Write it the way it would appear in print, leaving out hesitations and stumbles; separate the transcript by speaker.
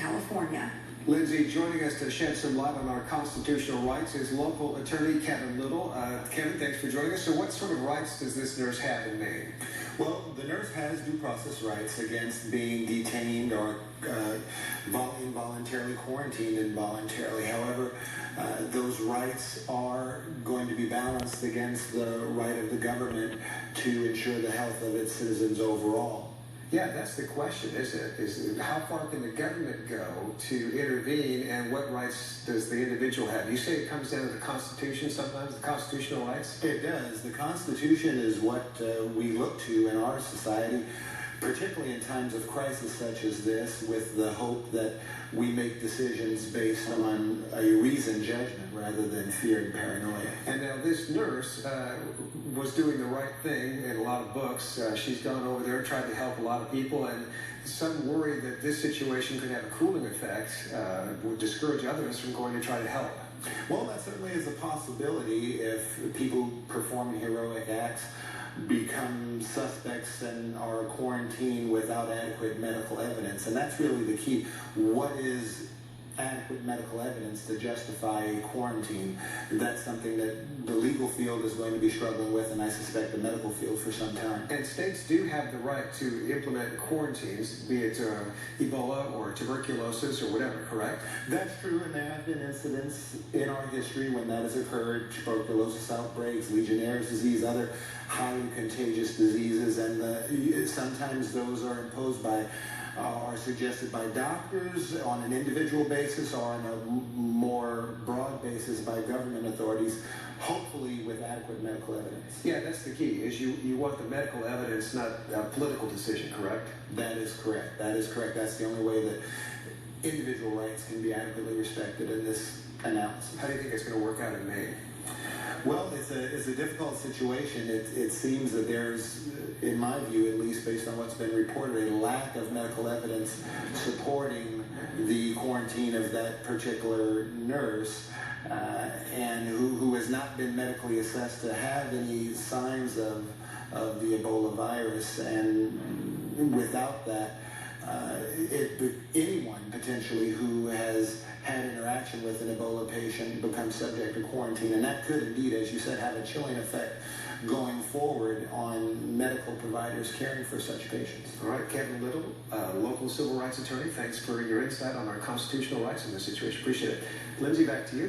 Speaker 1: California.
Speaker 2: Lindsay, joining us to shed some light on our constitutional rights is local attorney Ken Molloy. Kevin, thanks for joining us. So what sort of rights does this nurse have in Maine?
Speaker 3: Well, the nurse has due process rights against being detained or involuntarily quarantined involuntarily. However, those rights are going to be balanced against the right of the government to ensure the health of its citizens overall.
Speaker 2: Yeah, that's the question, is how far can the government go to intervene, and what rights does the individual have? You say it comes down to the Constitution sometimes, the constitutional rights?
Speaker 3: It does. The Constitution is what we look to in our society, particularly in times of crisis such as this, with the hope that we make decisions based on a reasoned judgment rather than fear and paranoia.
Speaker 2: And now this nurse was doing the right thing in a lot of books. She's gone over there, tried to help a lot of people, and some worry that this situation could have a cooling effect, would discourage others from going to try to help.
Speaker 3: Well, that certainly is a possibility if people performing heroic acts become suspects and are quarantined without adequate medical evidence. And that's really the key. What is adequate medical evidence to justify quarantine? That's something that the legal field is going to be struggling with, and I suspect the medical field for some time.
Speaker 2: And states do have the right to implement quarantines, be it Ebola or tuberculosis or whatever, correct?
Speaker 3: That's true, and there have been incidents in our history when that has occurred: tuberculosis outbreaks, Legionnaire's disease, other highly contagious diseases, and sometimes those are imposed by are suggested by doctors on an individual basis or on a more broad basis by government authorities, hopefully with adequate medical evidence.
Speaker 2: Yeah, that's the key, is you want the medical evidence, not a political decision, correct?
Speaker 3: That is correct. That is correct. That's the only way that individual rights can be adequately respected in this analysis.
Speaker 2: How do you think it's going to work out in Maine?
Speaker 3: Well, it's a difficult situation. It seems that there's, in my view at least, based on what's been reported, a lack of medical evidence supporting the quarantine of that particular nurse, and who has not been medically assessed to have any signs of the Ebola virus. And without that, anyone potentially who has had interaction with an Ebola patient becomes subject to quarantine, and that could indeed, as you said, have a chilling effect going forward on medical providers caring for such patients.
Speaker 2: All right, Ken Molloy, local civil rights attorney, thanks for your insight on our constitutional rights in this situation. Appreciate it. Lindsay, back to you.